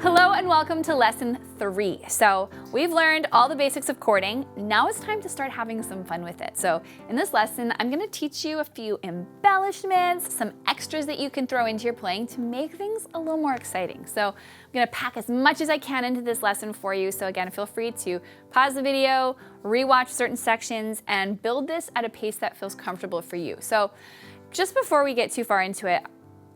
Hello and welcome to lesson 3. So we've learned all the basics of chording. Now it's time to start having some fun with it. So in this lesson, I'm going to teach you a few embellishments, some extras that you can throw into your playing to make things a little more exciting. So I'm going to pack as much as I can into this lesson for you. So again, feel free to pause the video, rewatch certain sections, and build this at a pace that feels comfortable for you. So just before we get too far into it,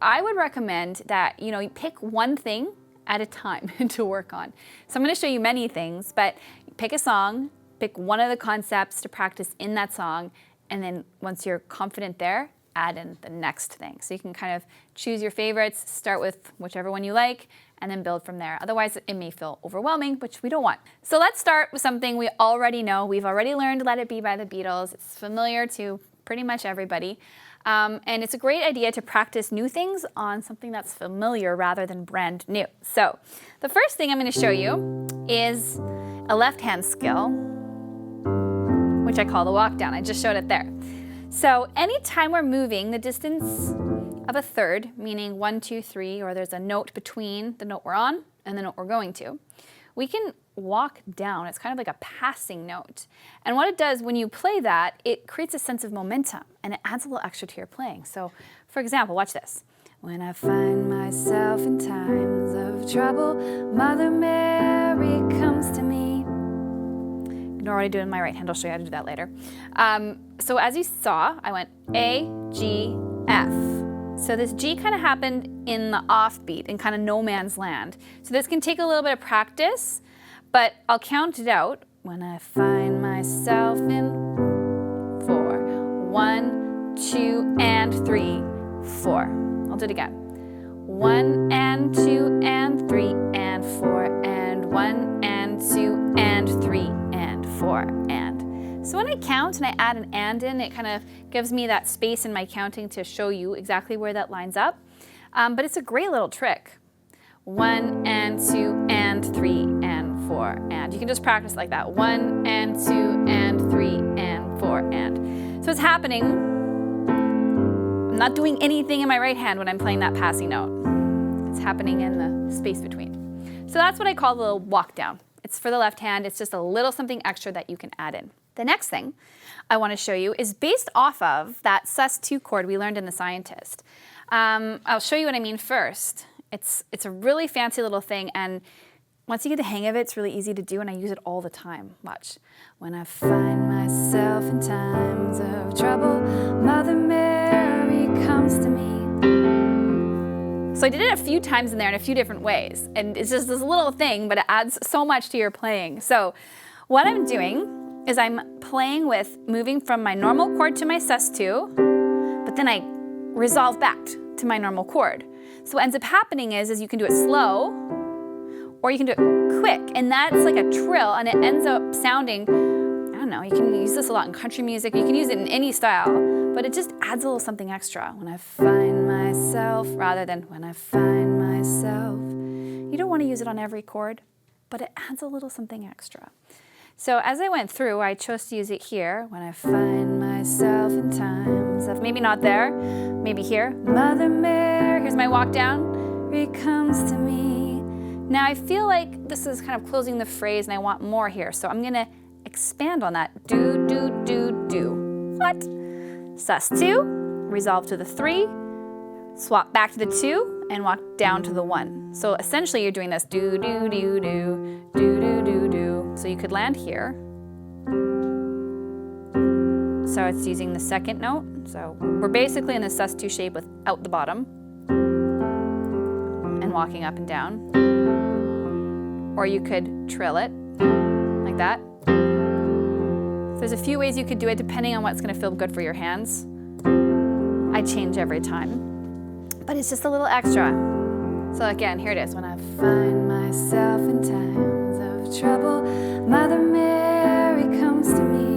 I would recommend that you pick one thing at a time to work on. So I'm going to show you many things, but pick a song, pick one of the concepts to practice in that song, and then once you're confident there, add in the next thing. So you can kind of choose your favorites, start with whichever one you like, and then build from there. Otherwise, it may feel overwhelming, which we don't want. So let's start with something we already know. We've already learned Let It Be by the Beatles. It's familiar to pretty much everybody. And it's a great idea to practice new things on something that's familiar rather than brand new. So the first thing I'm going to show you is a left-hand skill, which I call the walk down. I just showed it there. So anytime we're moving the distance of a third, meaning 1, 2, 3, or there's a note between the note we're on and the note we're going to, we can walk down. It's kind of like a passing note. And what it does when you play that, it creates a sense of momentum and it adds a little extra to your playing. So for example, watch this. When I find myself in times of trouble, Mother Mary comes to me. Ignore what I do in my right hand. I'll show you how to do that later. So as you saw, I went A, G, F. So this G kind of happened in the offbeat, in kind of no man's land. So this can take a little bit of practice, but I'll count it out. When I find myself in 4, 1, 2, and 3, 4. I'll do it again. 1 and 2 and 3 and 4 and 1 and 2 and 3 and 4 and. So when I count and I add an and in, it kind of gives me that space in my counting to show you exactly where that lines up. But it's a great little trick. 1 and 2 and 3 and 4 and. You can just practice like that. 1 and 2 and 3 and 4 and. So it's happening. I'm not doing anything in my right hand when I'm playing that passing note. It's happening in the space between. So that's what I call the little walk down. It's for the left hand. It's just a little something extra that you can add in. The next thing I want to show you is based off of that sus2 chord we learned in The Scientist. I'll show you what I mean first. It's a really fancy little thing, and once you get the hang of it, it's really easy to do, and I use it all the time. Watch. When I find myself in times of trouble, Mother Mary comes to me. So I did it a few times in there in a few different ways, and it's just this little thing, but it adds so much to your playing. So what I'm doing is I'm playing with moving from my normal chord to my sus2, but then I resolve back to my normal chord. So what ends up happening is you can do it slow, or you can do it quick, and that's like a trill, and it ends up sounding, I don't know, you can use this a lot in country music, you can use it in any style, but it just adds a little something extra. When I find myself, rather than when I find myself. You don't want to use it on every chord, but it adds a little something extra. So as I went through, I chose to use it here. When I find myself in times of, maybe not there, maybe here. Mother Mary, here's my walk down. Mary comes to me. Now I feel like this is kind of closing the phrase and I want more here. So I'm going to expand on that. Do, do, do, do. What? sus2, resolve to the 3, swap back to the 2, and walk down to the 1. So essentially you're doing this do, do, do, do, do, do, do, do. So you could land here. So it's using the second note. So we're basically in the sus2 shape without the bottom. And walking up and down. Or you could trill it like that. There's a few ways you could do it depending on what's going to feel good for your hands. I change every time. But it's just a little extra. So again, here it is. When I find myself in times of trouble, Mother Mary comes to me.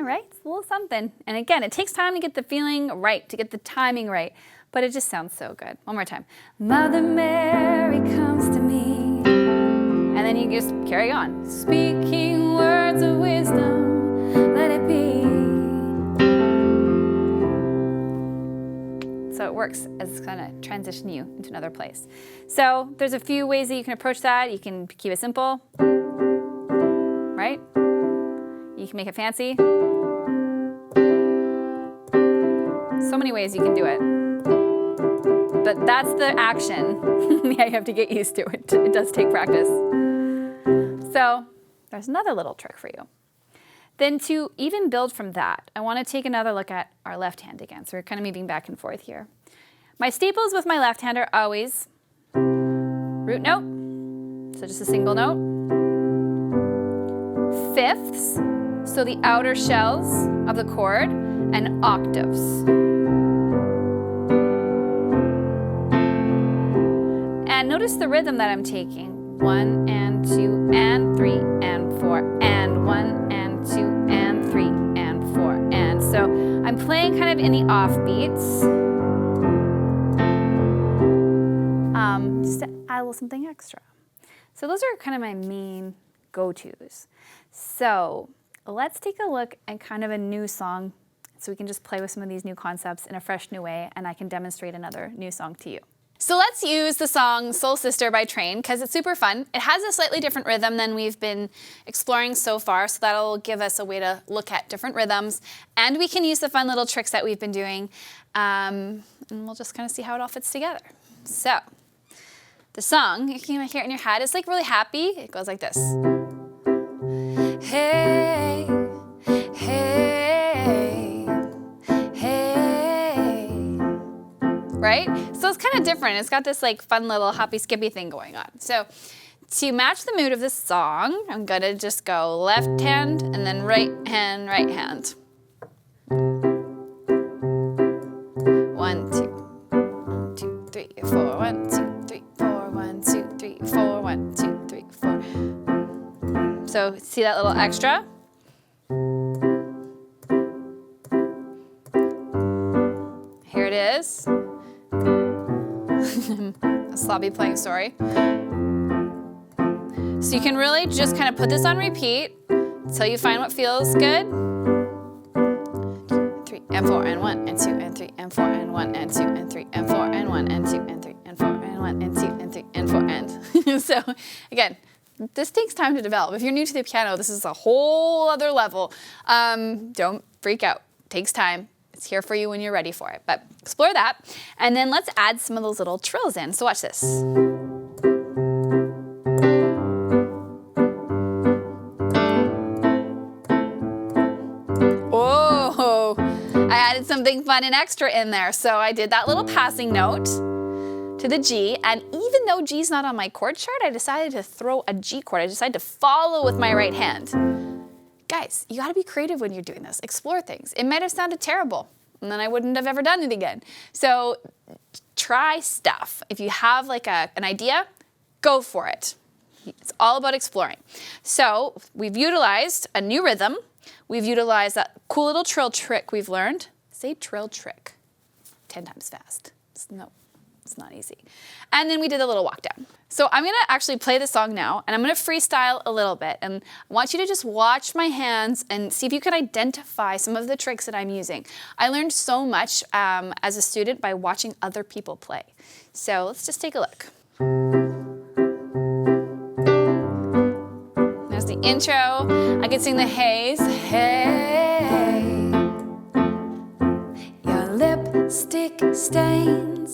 Right? It's a little something. And again, it takes time to get the feeling right, to get the timing right, but it just sounds so good. One more time. Mother Mary comes to me. And then you just carry on. Speaking words of wisdom, let it be. So it works as kind of transition you into another place. So there's a few ways that you can approach that. You can keep it simple, right? You can make it fancy. So many ways you can do it. But that's the action. Yeah, you have to get used to it. It does take practice. So there's another little trick for you. Then to even build from that, I want to take another look at our left hand again. So we're kind of moving back and forth here. My staples with my left hand are always root note, so just a single note. Fifths, so the outer shells of the chord, and octaves. And notice the rhythm that I'm taking. 1 and 2 and 3 and 4 and 1 and 2 and 3 and 4 and. So I'm playing kind of in the offbeats. Just to add a little something extra. So those are kind of my main go-tos. So let's take a look at kind of a new song so we can just play with some of these new concepts in a fresh new way, and I can demonstrate another new song to you. So let's use the song Soul Sister by Train because it's super fun. It has a slightly different rhythm than we've been exploring so far, so that'll give us a way to look at different rhythms, and we can use the fun little tricks that we've been doing, and we'll just kind of see how it all fits together. So the song, you can hear it in your head, it's like really happy. It goes like this. Hey, hey, hey, right? So it's kind of different. It's got this like fun little hoppy skippy thing going on. So to match the mood of this song, I'm gonna just go left hand and then right hand, right hand. 1, 2, 2, 3, 4, 1, 2, 3, 4, 1, 2, 3, 4, 1, 2, 3, 4. So see that little extra? Here it is. A sloppy playing, sorry. So you can really just kind of put this on repeat until you find what feels good. 3 and 4 and 1 and 2 and 3 and 4 and 1 and 2 and 3 and 4 and 1 and 2 and 3 and 4 and 1 and 2 and 3 and 4 and. So again, this takes time to develop. If you're new to the piano, this is a whole other level. Don't freak out. It takes time. It's here for you when you're ready for it. But explore that. And then let's add some of those little trills in. So watch this. Oh, I added something fun and extra in there. So I did that little passing note to the G, and even though G's not on my chord chart, I decided to throw a G chord. I decided to follow with my right hand. Guys, you gotta be creative when you're doing this. Explore things. It might have sounded terrible, and then I wouldn't have ever done it again. So try stuff. If you have like an idea, go for it. It's all about exploring. So we've utilized a new rhythm. We've utilized that cool little trill trick we've learned. Say trill trick 10 times fast. It's not easy. And then we did a little walk down. So I'm gonna actually play the song now, and I'm gonna freestyle a little bit. And I want you to just watch my hands and see if you can identify some of the tricks that I'm using. I learned so much as a student by watching other people play. So let's just take a look. There's the intro. I can sing the hays. Hey, your lipstick stains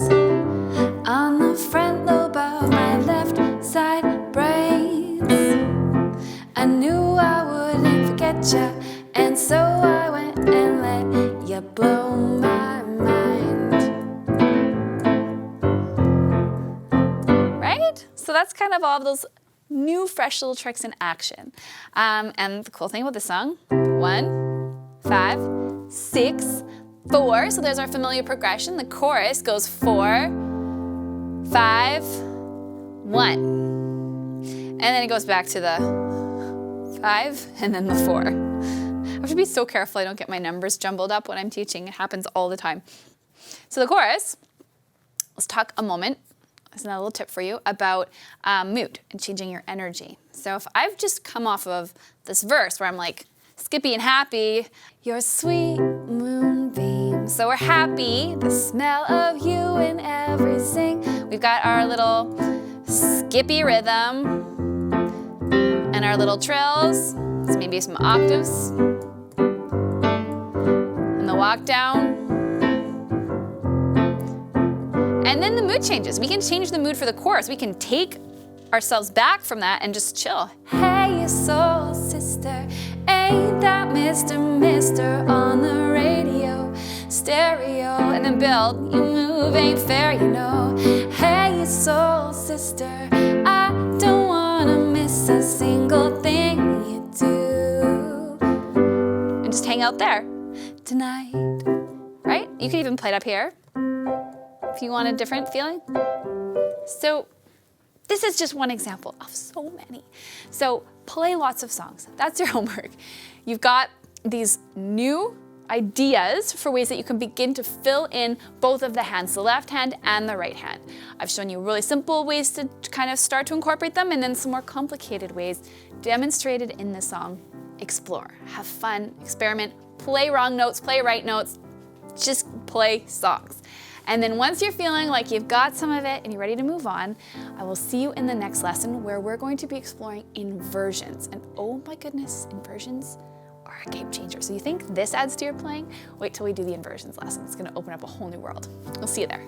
on the front lobe of my left side braids. I knew I wouldn't forget ya, and so I went and let you blow my mind. Right? So that's kind of all of those new, fresh little tricks in action. And the cool thing about this song, 1, 5, 6, 4. So there's our familiar progression. The chorus goes 4, 5, 1. And then it goes back to the 5 and then the 4. I have to be so careful I don't get my numbers jumbled up when I'm teaching. It happens all the time. So the chorus, let's talk a moment. That's another little tip for you about mood and changing your energy. So if I've just come off of this verse where I'm like skippy and happy, your sweet moonbeams So we're happy, the smell of you in everything. We've got our little skippy rhythm and our little trills, so maybe some octaves, and the walk down. And then the mood changes. We can change the mood for the chorus. We can take ourselves back from that and just chill. Hey, you soul sister, ain't that Mr. on the radio, stereo, and then build. You move ain't fair, you know. Hey, you soul sister, I don't wanna miss a single thing you do. And just hang out there tonight, right? You could even play it up here if you want a different feeling. So this is just one example of so many. So play lots of songs. That's your homework. You've got these new ideas for ways that you can begin to fill in both of the hands, the left hand and the right hand. I've shown you really simple ways to kind of start to incorporate them, and then some more complicated ways demonstrated in the song. Explore, have fun, experiment, play wrong notes, play right notes, just play songs. And then once you're feeling like you've got some of it and you're ready to move on, I will see you in the next lesson where we're going to be exploring inversions. And oh my goodness, inversions are a game changer. So you think this adds to your playing? Wait till we do the inversions lesson. It's gonna open up a whole new world. We'll see you there.